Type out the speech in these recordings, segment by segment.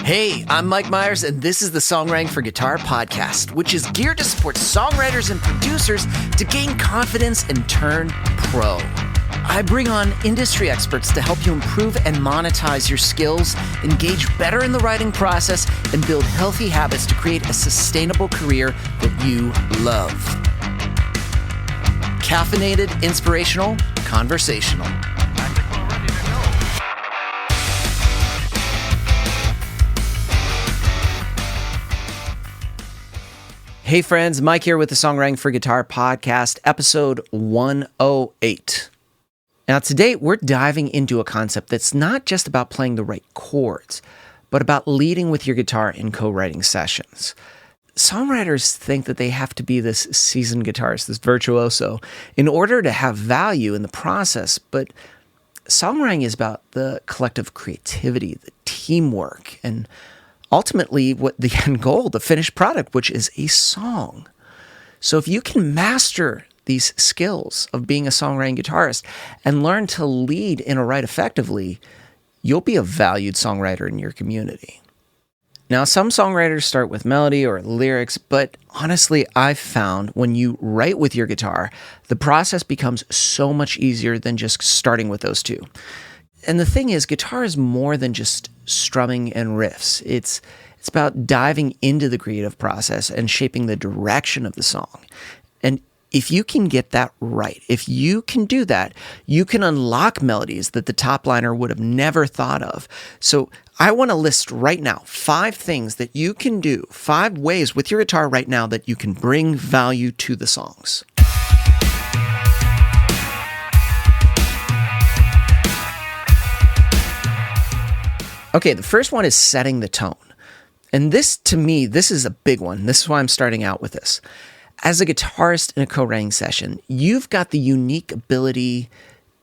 Hey, I'm Mike Myers, and this is the Songwriting for Guitar podcast, which is geared to support songwriters and producers to gain confidence and turn pro. I bring on industry experts to help you improve and monetize your skills, engage better in the writing process, and build healthy habits to create a sustainable career that you love. Caffeinated, inspirational, conversational. Hey friends, Mike here with the Songwriting for Guitar podcast, episode 108. Now today we're diving into a concept that's not just about playing the right chords, but about leading with your guitar in co-writing sessions. Songwriters think that they have to be this seasoned guitarist, this virtuoso, in order to have value in the process, but songwriting is about the collective creativity, the teamwork, and ultimately what the end goal, the finished product, which is a song. So if you can master these skills of being a songwriting guitarist and learn to lead in a write effectively, you'll be a valued songwriter in your community. Now, some songwriters start with melody or lyrics, but honestly, I've found when you write with your guitar, the process becomes so much easier than just starting with those two. And the thing is, guitar is more than just strumming and riffs. It's about diving into the creative process and shaping the direction of the song. And if you can get that right, if you can do that, you can unlock melodies that the top liner would have never thought of. So I want to list right now 5 things that you can do, 5 ways with your guitar right now that you can bring value to the songs. Okay, the first one is setting the tone. And this, to me, this is a big one. This is why I'm starting out with this. As a guitarist in a co-writing session, you've got the unique ability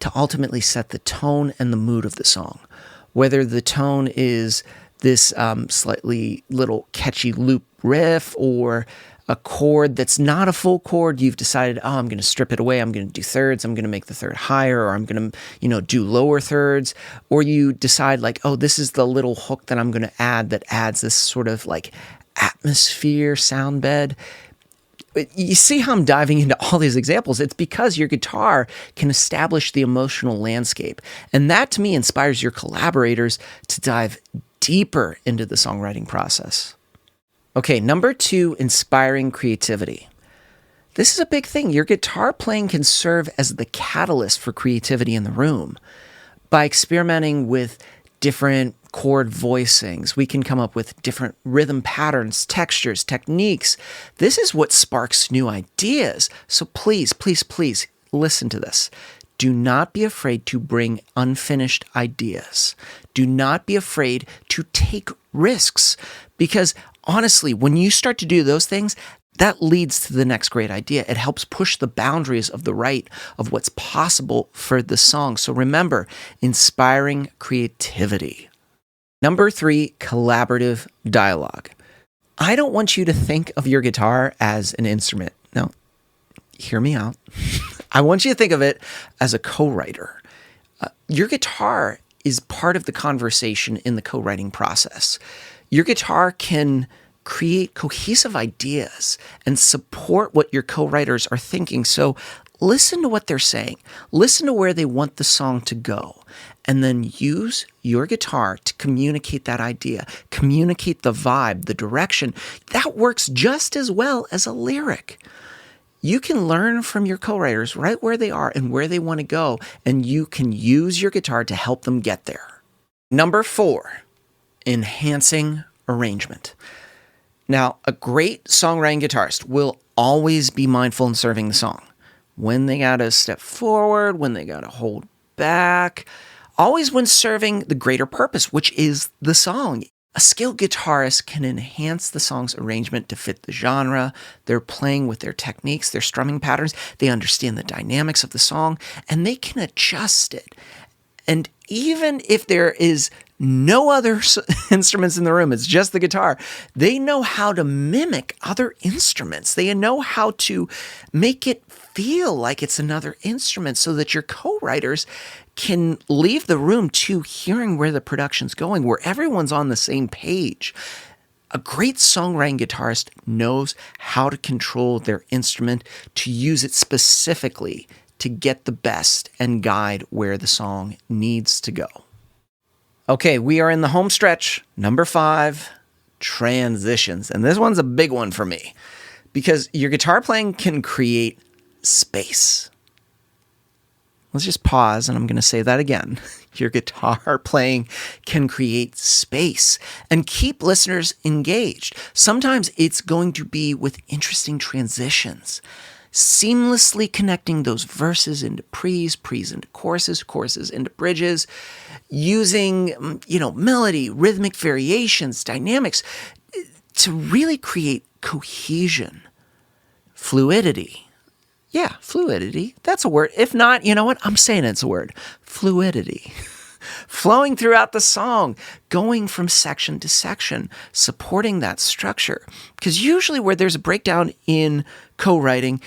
to ultimately set the tone and the mood of the song. Whether the tone is this slightly little catchy loop riff or a chord that's not a full chord, you've decided, I'm going to strip it away, I'm going to do thirds, I'm going to make the third higher, or I'm going to, do lower thirds, or you decide this is the little hook that I'm going to add that adds this sort of atmosphere sound bed. You see how I'm diving into all these examples? It's because your guitar can establish the emotional landscape. And that, to me, inspires your collaborators to dive deeper into the songwriting process. Okay, number 2, inspiring creativity. This is a big thing. Your guitar playing can serve as the catalyst for creativity in the room. By experimenting with different chord voicings, we can come up with different rhythm patterns, textures, techniques. This is what sparks new ideas. So please, please, please listen to this. Do not be afraid to bring unfinished ideas. Do not be afraid to take risks, because honestly, when you start to do those things, that leads to the next great idea. It helps push the boundaries of the right, of what's possible for the song. So remember, inspiring creativity. Number 3, collaborative dialogue. I don't want you to think of your guitar as an instrument. No, hear me out. I want you to think of it as a co-writer. Your guitar is part of the conversation in the co-writing process. Your guitar can create cohesive ideas and support what your co-writers are thinking. So listen to what they're saying. Listen to where they want the song to go. And then use your guitar to communicate that idea, communicate the vibe, the direction. That works just as well as a lyric. You can learn from your co-writers right where they are and where they want to go, and you can use your guitar to help them get there. Number 4, enhancing arrangement. Now, a great songwriting guitarist will always be mindful in serving the song. When they got to step forward, when they got to hold back, always when serving the greater purpose, which is the song. A skilled guitarist can enhance the song's arrangement to fit the genre. They're playing with their techniques, their strumming patterns. They understand the dynamics of the song, and they can adjust it. And even if there is no other instruments in the room, it's just the guitar, they know how to mimic other instruments. They know how to make it feel like it's another instrument so that your co-writers can leave the room to hearing where the production's going, where everyone's on the same page. A great songwriting guitarist knows how to control their instrument, to use it specifically to get the best and guide where the song needs to go. Okay, we are in the home stretch. Number 5, transitions. And this one's a big one for me because your guitar playing can create space. Let's just pause, and I'm going to say that again. Your guitar playing can create space and keep listeners engaged. Sometimes it's going to be with interesting transitions, seamlessly connecting those verses into pre's into choruses into bridges, using, melody, rhythmic variations, dynamics to really create cohesion, fluidity. Yeah, fluidity. That's a word. If not, you know what? I'm saying it's a word. Fluidity. Flowing throughout the song, going from section to section, supporting that structure. Because usually where there's a breakdown in co-writing,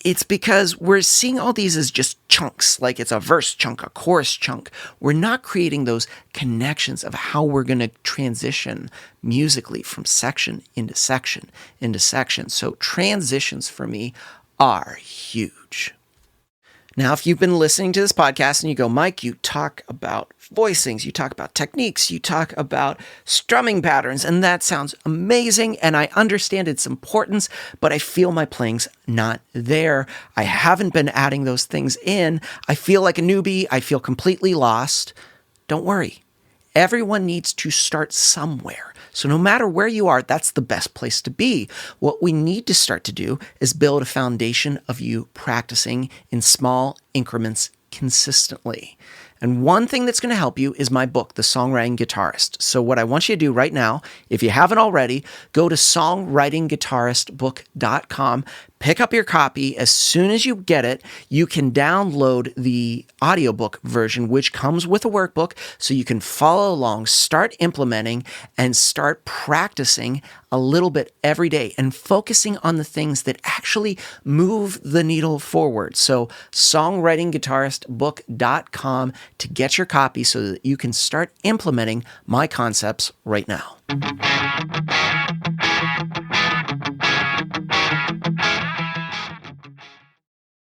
it's because we're seeing all these as just chunks, like it's a verse chunk, a chorus chunk. We're not creating those connections of how we're going to transition musically from section into section into section. So transitions for me are huge. Now, if you've been listening to this podcast and you go, Mike, you talk about voicings, you talk about techniques, you talk about strumming patterns, and that sounds amazing, and I understand its importance, but I feel my playing's not there. I haven't been adding those things in. I feel like a newbie. I feel completely lost. Don't worry. Everyone needs to start somewhere. So no matter where you are, that's the best place to be. What we need to start to do is build a foundation of you practicing in small increments consistently. And one thing that's going to help you is my book, The Songwriting Guitarist. So what I want you to do right now, if you haven't already, go to songwritingguitaristbook.com, pick up your copy. As soon as you get it, you can download the audiobook version, which comes with a workbook, so you can follow along, start implementing, and start practicing a little bit every day and focusing on the things that actually move the needle forward. So songwritingguitaristbook.com to get your copy so that you can start implementing my concepts right now.